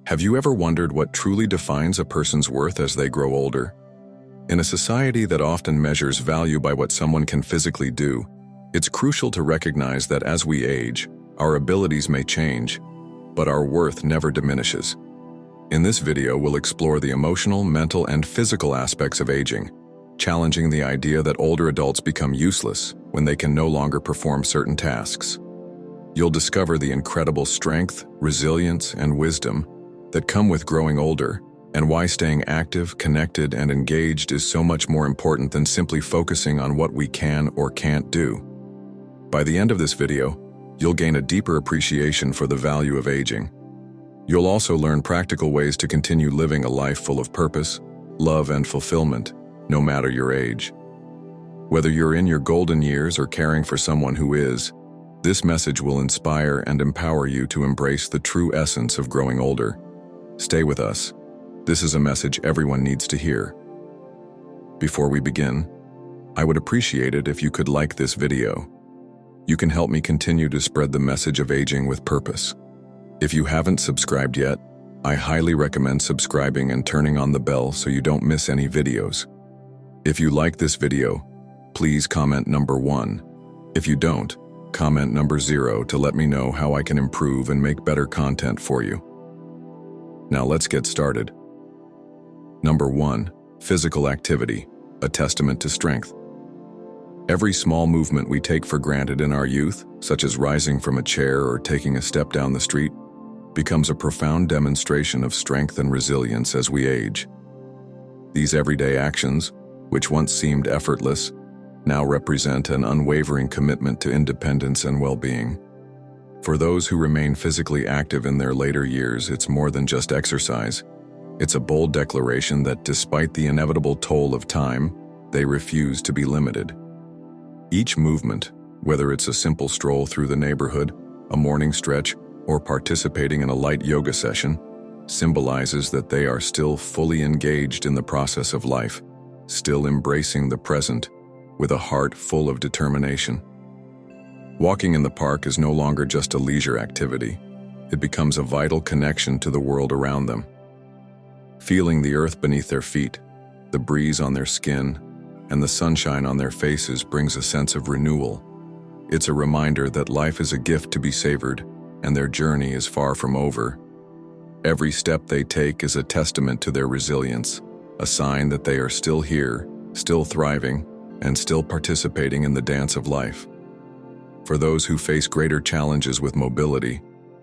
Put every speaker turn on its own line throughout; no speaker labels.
Have you ever wondered what truly defines a person's worth as they grow older? In a society that often measures value by what someone can physically do, it's crucial to recognize that as we age, our abilities may change, but our worth never diminishes. In this video, we'll explore the emotional, mental, and physical aspects of aging, challenging the idea that older adults become useless when they can no longer perform certain tasks. You'll discover the incredible strength, resilience, and wisdom that come with growing older, and why staying active, connected, and engaged is so much more important than simply focusing on what we can or can't do. By the end of this video, you'll gain a deeper appreciation for the value of aging. You'll also learn practical ways to continue living a life full of purpose, love, and fulfillment, no matter your age. Whether you're in your golden years or caring for someone who is, this message will inspire and empower you to embrace the true essence of growing older. Stay with us. This is a message everyone needs to hear. Before we begin, I would appreciate it if you could like this video. You can help me continue to spread the message of aging with purpose. If you haven't subscribed yet, I highly recommend subscribing and turning on the bell so you don't miss any videos. If you like this video, please comment number 1. If you don't, comment number 0 to let me know how I can improve and make better content for you. Now let's get started. Number 1. Physical activity, a testament to strength. Every small movement we take for granted in our youth, such as rising from a chair or taking a step down the street, becomes a profound demonstration of strength and resilience as we age. These everyday actions, which once seemed effortless, now represent an unwavering commitment to independence and well-being. For those who remain physically active in their later years, it's more than just exercise. It's a bold declaration that despite the inevitable toll of time, they refuse to be limited. Each movement, whether it's a simple stroll through the neighborhood, a morning stretch, or participating in a light yoga session, symbolizes that they are still fully engaged in the process of life, still embracing the present with a heart full of determination. Walking in the park is no longer just a leisure activity. It becomes a vital connection to the world around them. Feeling the earth beneath their feet, the breeze on their skin, and the sunshine on their faces brings a sense of renewal. It's a reminder that life is a gift to be savored, and their journey is far from over. Every step they take is a testament to their resilience, a sign that they are still here, still thriving, and still participating in the dance of life. For those who face greater challenges with mobility,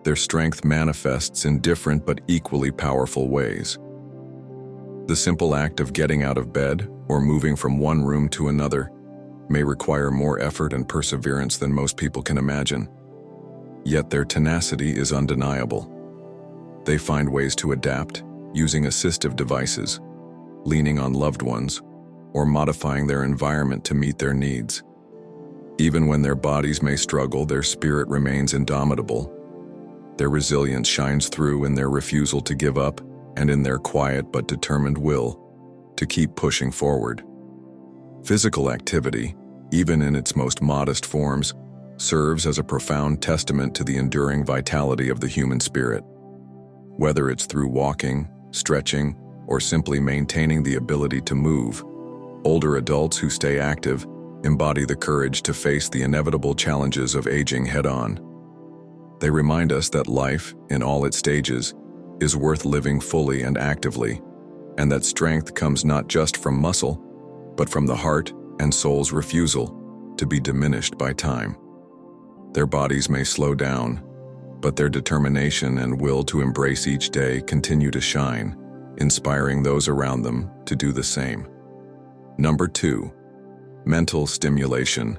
their strength manifests in different but equally powerful ways. The simple act of getting out of bed or moving from one room to another may require more effort and perseverance than most people can imagine. Yet their tenacity is undeniable. They find ways to adapt, using assistive devices, leaning on loved ones, or modifying their environment to meet their needs. Even when their bodies may struggle, their spirit remains indomitable. Their resilience shines through in their refusal to give up and in their quiet but determined will to keep pushing forward. Physical activity, even in its most modest forms, serves as a profound testament to the enduring vitality of the human spirit. Whether it's through walking, stretching, or simply maintaining the ability to move, older adults who stay active embody the courage to face the inevitable challenges of aging head-on. They remind us that life, in all its stages, is worth living fully and actively, and that strength comes not just from muscle, but from the heart and soul's refusal to be diminished by time. Their bodies may slow down, but their determination and will to embrace each day continue to shine, inspiring those around them to do the same. Number 2. Mental stimulation,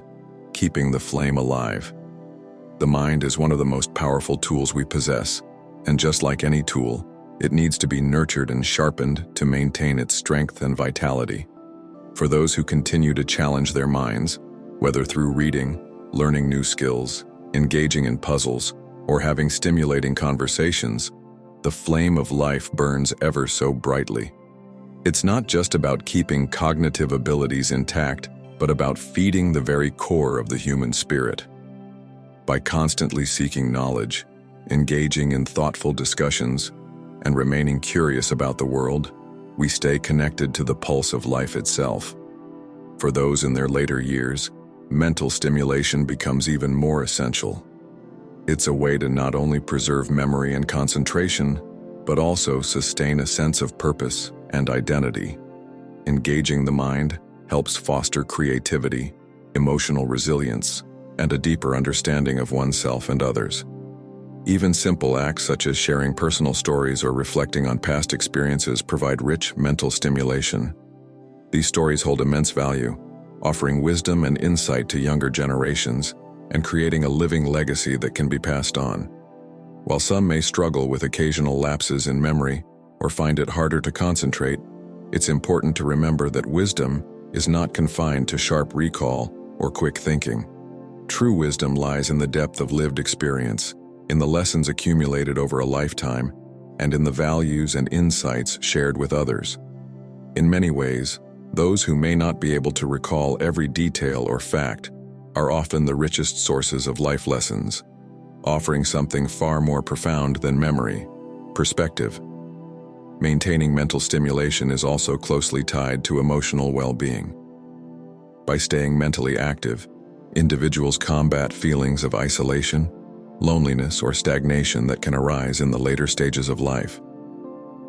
keeping the flame alive. The mind is one of the most powerful tools we possess, and just like any tool, it needs to be nurtured and sharpened to maintain its strength and vitality. For those who continue to challenge their minds, whether through reading, learning new skills, engaging in puzzles, or having stimulating conversations, the flame of life burns ever so brightly. It's not just about keeping cognitive abilities intact, but about feeding the very core of the human spirit. By constantly seeking knowledge, engaging in thoughtful discussions, and remaining curious about the world, we stay connected to the pulse of life itself. For those in their later years, mental stimulation becomes even more essential. It's a way to not only preserve memory and concentration, but also sustain a sense of purpose and identity. Engaging the mind helps foster creativity, emotional resilience, and a deeper understanding of oneself and others. Even simple acts such as sharing personal stories or reflecting on past experiences provide rich mental stimulation. These stories hold immense value, offering wisdom and insight to younger generations and creating a living legacy that can be passed on. While some may struggle with occasional lapses in memory or find it harder to concentrate, it's important to remember that wisdom is not confined to sharp recall or quick thinking. True wisdom lies in the depth of lived experience, in the lessons accumulated over a lifetime, and in the values and insights shared with others. In many ways, those who may not be able to recall every detail or fact are often the richest sources of life lessons, offering something far more profound than memory: perspective. Maintaining mental stimulation is also closely tied to emotional well-being. By staying mentally active, individuals combat feelings of isolation, loneliness, or stagnation that can arise in the later stages of life.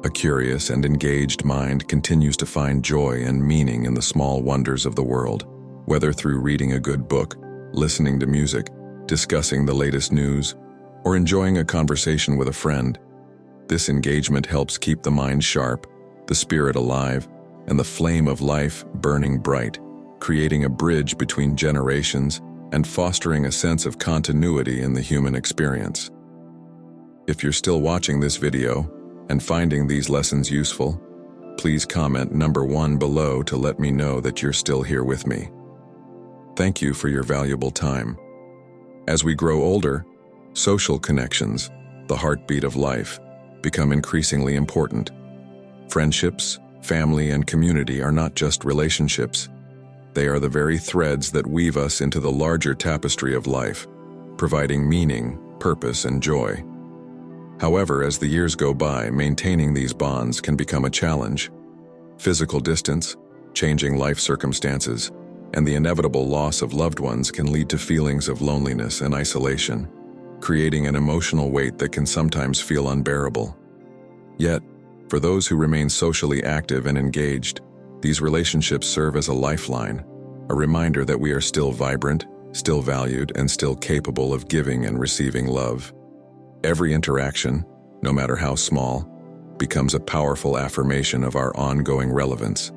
A curious and engaged mind continues to find joy and meaning in the small wonders of the world, whether through reading a good book, listening to music, discussing the latest news, or enjoying a conversation with a friend. This engagement helps keep the mind sharp, the spirit alive, and the flame of life burning bright, creating a bridge between generations and fostering a sense of continuity in the human experience. If you're still watching this video and finding these lessons useful, please comment number 1 below to let me know that you're still here with me. Thank you for your valuable time. As we grow older, social connections, the heartbeat of life, become increasingly important. Friendships, family, and community are not just relationships. They are the very threads that weave us into the larger tapestry of life, providing meaning, purpose, and joy. However, as the years go by, maintaining these bonds can become a challenge. Physical distance, changing life circumstances, and the inevitable loss of loved ones can lead to feelings of loneliness and isolation, creating an emotional weight that can sometimes feel unbearable. Yet, for those who remain socially active and engaged, these relationships serve as a lifeline, a reminder that we are still vibrant, still valued, and still capable of giving and receiving love. Every interaction, no matter how small, becomes a powerful affirmation of our ongoing relevance.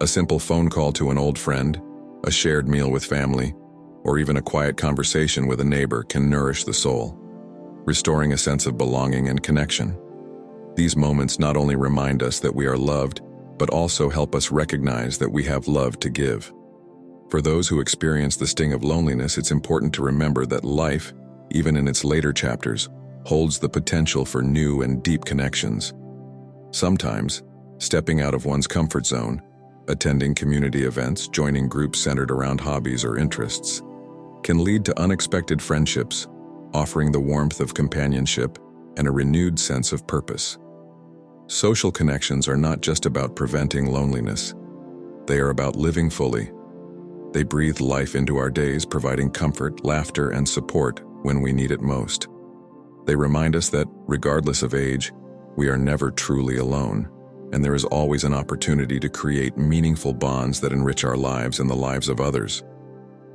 A simple phone call to an old friend, a shared meal with family, or even a quiet conversation with a neighbor can nourish the soul, restoring a sense of belonging and connection. These moments not only remind us that we are loved, but also help us recognize that we have love to give. For those who experience the sting of loneliness, it's important to remember that life, even in its later chapters, holds the potential for new and deep connections. Sometimes, stepping out of one's comfort zone, attending community events, joining groups centered around hobbies or interests, can lead to unexpected friendships, offering the warmth of companionship and a renewed sense of purpose. Social connections are not just about preventing loneliness. They are about living fully. They breathe life into our days, providing comfort, laughter, and support when we need it most. They remind us that, regardless of age, we are never truly alone, and there is always an opportunity to create meaningful bonds that enrich our lives and the lives of others.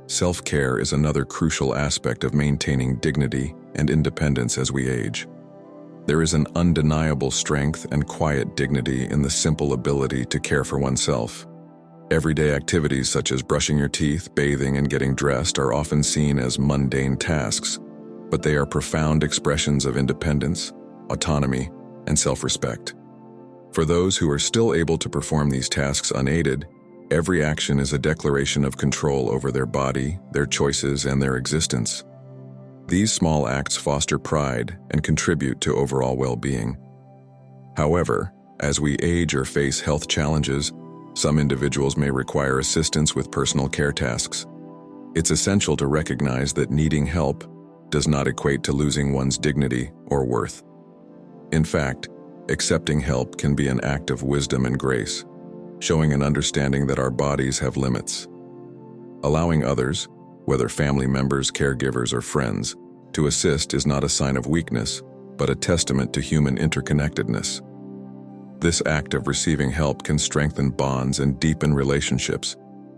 Self-care is another crucial aspect of maintaining dignity and independence as we age. There is an undeniable strength and quiet dignity in the simple ability to care for oneself. Everyday activities such as brushing your teeth, bathing, and getting dressed are often seen as mundane tasks, but they are profound expressions of independence, autonomy, and self-respect. For those who are still able to perform these tasks unaided, every action is a declaration of control over their body, their choices, and their existence. These small acts foster pride and contribute to overall well-being. However, as we age or face health challenges, some individuals may require assistance with personal care tasks. It's essential to recognize that needing help does not equate to losing one's dignity or worth. In fact, accepting help can be an act of wisdom and grace, showing an understanding that our bodies have limits. Allowing others, whether family members, caregivers, or friends, to assist is not a sign of weakness, but a testament to human interconnectedness. This act of receiving help can strengthen bonds and deepen relationships,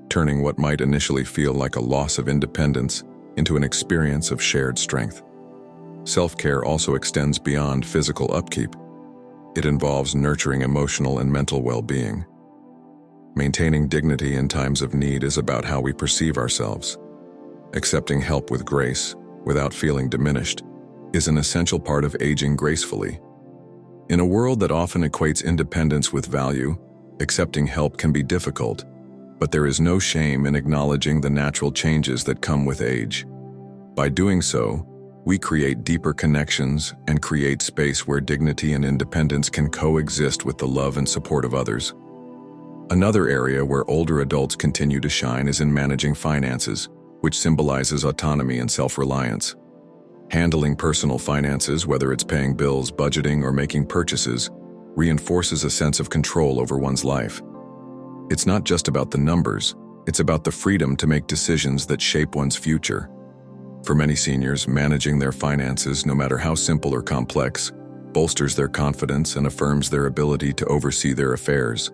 turning what might initially feel like a loss of independence into an experience of shared strength. Self-care also extends beyond physical upkeep. It involves nurturing emotional and mental well-being. Maintaining dignity in times of need is about how we perceive ourselves. Accepting help with grace, without feeling diminished, is an essential part of aging gracefully. In a world that often equates independence with value, accepting help can be difficult, but there is no shame in acknowledging the natural changes that come with age. By doing so, we create deeper connections and create space where dignity and independence can coexist with the love and support of others. Another area where older adults continue to shine is in managing finances, which symbolizes autonomy and self-reliance. Handling personal finances, whether it's paying bills, budgeting, or making purchases, reinforces a sense of control over one's life. It's not just about the numbers, it's about the freedom to make decisions that shape one's future. For many seniors, managing their finances, no matter how simple or complex, bolsters their confidence and affirms their ability to oversee their affairs,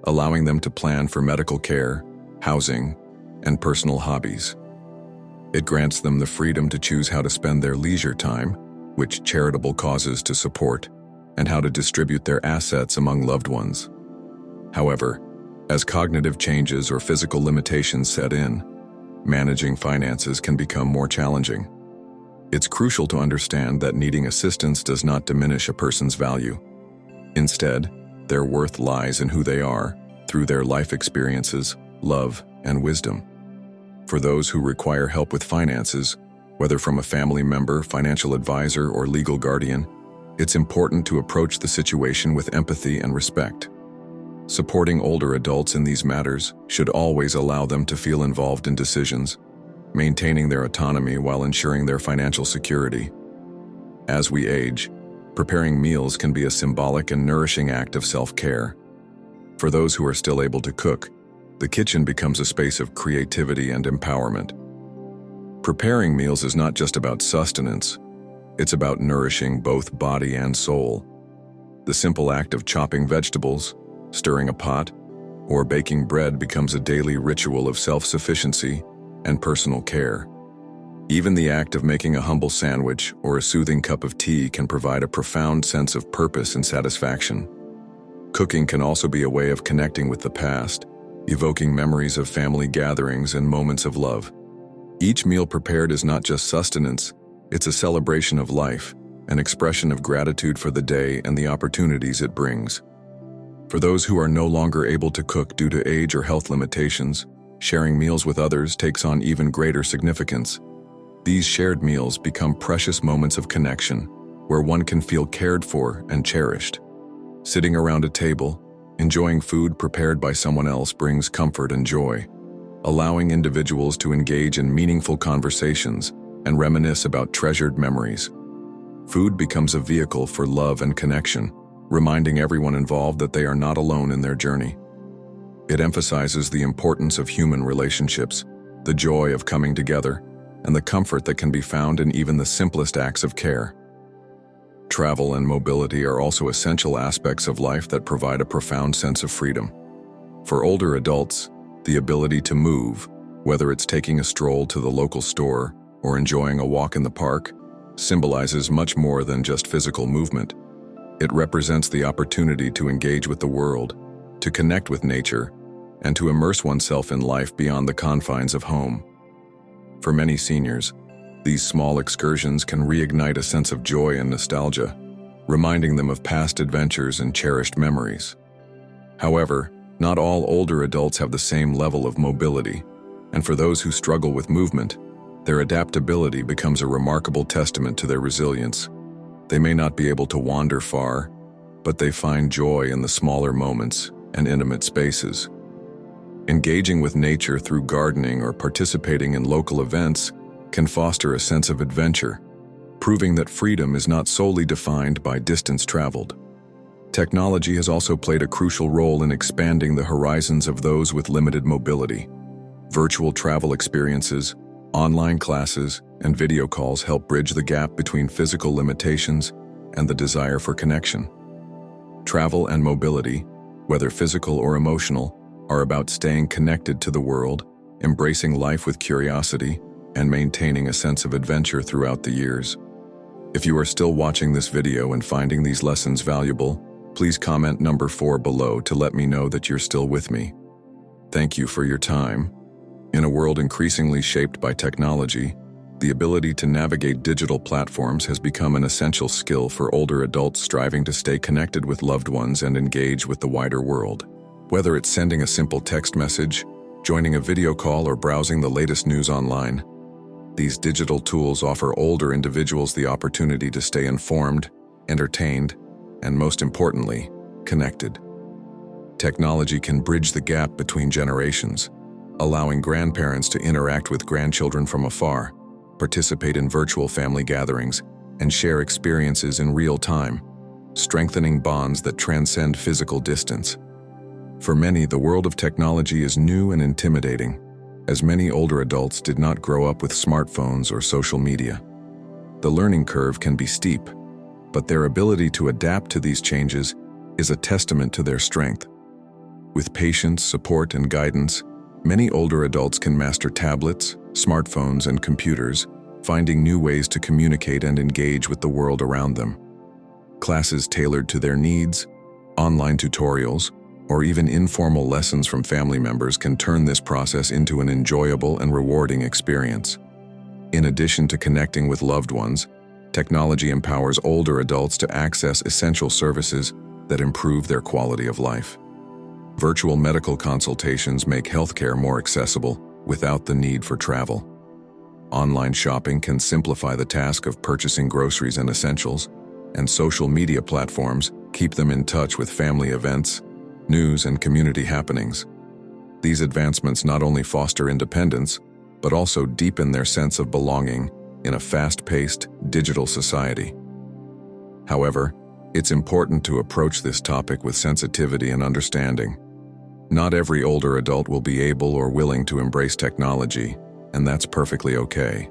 allowing them to plan for medical care, housing, and personal hobbies. It grants them the freedom to choose how to spend their leisure time, which charitable causes to support, and how to distribute their assets among loved ones. However, as cognitive changes or physical limitations set in, managing finances can become more challenging. It's crucial to understand that needing assistance does not diminish a person's value. Instead, their worth lies in who they are, through their life experiences, love, and wisdom. For those who require help with finances, whether from a family member, financial advisor, or legal guardian, it's important to approach the situation with empathy and respect. Supporting older adults in these matters should always allow them to feel involved in decisions, maintaining their autonomy while ensuring their financial security. As we age, preparing meals can be a symbolic and nourishing act of self-care. For those who are still able to cook, the kitchen becomes a space of creativity and empowerment. Preparing meals is not just about sustenance, it's about nourishing both body and soul. The simple act of chopping vegetables, stirring a pot, or baking bread becomes a daily ritual of self-sufficiency and personal care. Even the act of making a humble sandwich or a soothing cup of tea can provide a profound sense of purpose and satisfaction. Cooking can also be a way of connecting with the past, evoking memories of family gatherings and moments of love. Each meal prepared is not just sustenance, it's a celebration of life, an expression of gratitude for the day and the opportunities it brings. For those who are no longer able to cook due to age or health limitations, sharing meals with others takes on even greater significance. These shared meals become precious moments of connection, where one can feel cared for and cherished. Sitting around a table, enjoying food prepared by someone else brings comfort and joy, allowing individuals to engage in meaningful conversations and reminisce about treasured memories. Food becomes a vehicle for love and connection, reminding everyone involved that they are not alone in their journey. It emphasizes the importance of human relationships, the joy of coming together, and the comfort that can be found in even the simplest acts of care. Travel and mobility are also essential aspects of life that provide a profound sense of freedom. For older adults, the ability to move, whether it's taking a stroll to the local store or enjoying a walk in the park, symbolizes much more than just physical movement. It represents the opportunity to engage with the world, to connect with nature, and to immerse oneself in life beyond the confines of home. For many seniors, these small excursions can reignite a sense of joy and nostalgia, reminding them of past adventures and cherished memories. However, not all older adults have the same level of mobility, and for those who struggle with movement, their adaptability becomes a remarkable testament to their resilience. They may not be able to wander far, but they find joy in the smaller moments and intimate spaces. Engaging with nature through gardening or participating in local events can foster a sense of adventure, proving that freedom is not solely defined by distance traveled. Technology has also played a crucial role in expanding the horizons of those with limited mobility. Virtual travel experiences, online classes, and video calls help bridge the gap between physical limitations and the desire for connection. Travel and mobility, whether physical or emotional, are about staying connected to the world, embracing life with curiosity, and maintaining a sense of adventure throughout the years. If you are still watching this video and finding these lessons valuable, please comment number 4 below to let me know that you're still with me. Thank you for your time. In a world increasingly shaped by technology, the ability to navigate digital platforms has become an essential skill for older adults striving to stay connected with loved ones and engage with the wider world. Whether it's sending a simple text message, joining a video call, or browsing the latest news online, these digital tools offer older individuals the opportunity to stay informed, entertained, and most importantly, connected. Technology can bridge the gap between generations, allowing grandparents to interact with grandchildren from afar, participate in virtual family gatherings, and share experiences in real time, strengthening bonds that transcend physical distance. For many, the world of technology is new and intimidating, as many older adults did not grow up with smartphones or social media. The learning curve can be steep, but their ability to adapt to these changes is a testament to their strength. With patience, support, and guidance, many older adults can master tablets, smartphones, and computers, finding new ways to communicate and engage with the world around them. Classes tailored to their needs, online tutorials, or even informal lessons from family members can turn this process into an enjoyable and rewarding experience. In addition to connecting with loved ones, technology empowers older adults to access essential services that improve their quality of life. Virtual medical consultations make healthcare more accessible without the need for travel. Online shopping can simplify the task of purchasing groceries and essentials, and social media platforms keep them in touch with family events, news, and community happenings. These advancements not only foster independence, but also deepen their sense of belonging in a fast-paced, digital society. However, it's important to approach this topic with sensitivity and understanding. Not every older adult will be able or willing to embrace technology, and that's perfectly okay.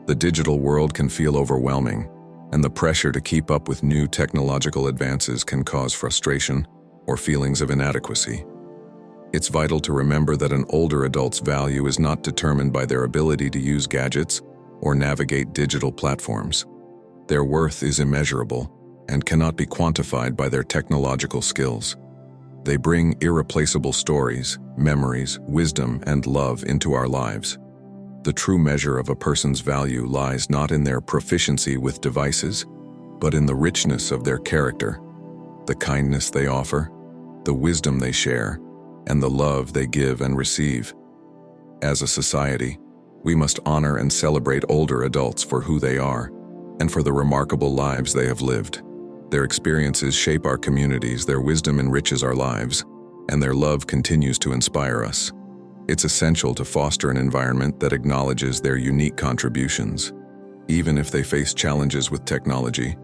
The digital world can feel overwhelming, and the pressure to keep up with new technological advances can cause frustration or feelings of inadequacy. It's vital to remember that an older adult's value is not determined by their ability to use gadgets or navigate digital platforms. Their worth is immeasurable and cannot be quantified by their technological skills. They bring irreplaceable stories, memories, wisdom, and love into our lives. The true measure of a person's value lies not in their proficiency with devices, but in the richness of their character, the kindness they offer, the wisdom they share, and the love they give and receive. As a society, we must honor and celebrate older adults for who they are and for the remarkable lives they have lived. Their experiences shape our communities, their wisdom enriches our lives, and their love continues to inspire us. It's essential to foster an environment that acknowledges their unique contributions. Even if they face challenges with technology,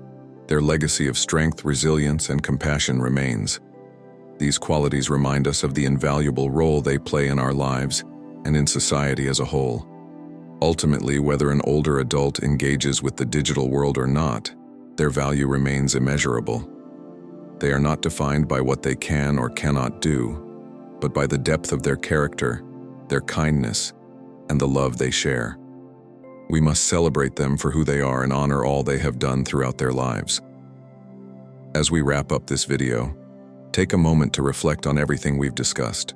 their legacy of strength, resilience, and compassion remains. These qualities remind us of the invaluable role they play in our lives and in society as a whole. Ultimately, whether an older adult engages with the digital world or not, their value remains immeasurable. They are not defined by what they can or cannot do, but by the depth of their character, their kindness, and the love they share. We must celebrate them for who they are and honor all they have done throughout their lives. As we wrap up this video, take a moment to reflect on everything we've discussed.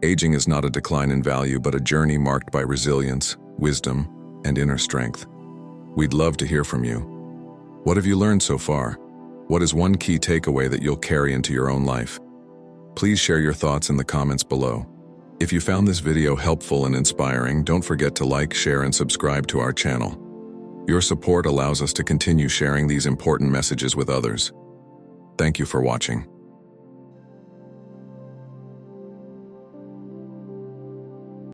Aging is not a decline in value, but a journey marked by resilience, wisdom, and inner strength. We'd love to hear from you. What have you learned so far? What is one key takeaway that you'll carry into your own life? Please share your thoughts in the comments below. If you found this video helpful and inspiring, don't forget to like, share, and subscribe to our channel. Your support allows us to continue sharing these important messages with others. Thank you for watching.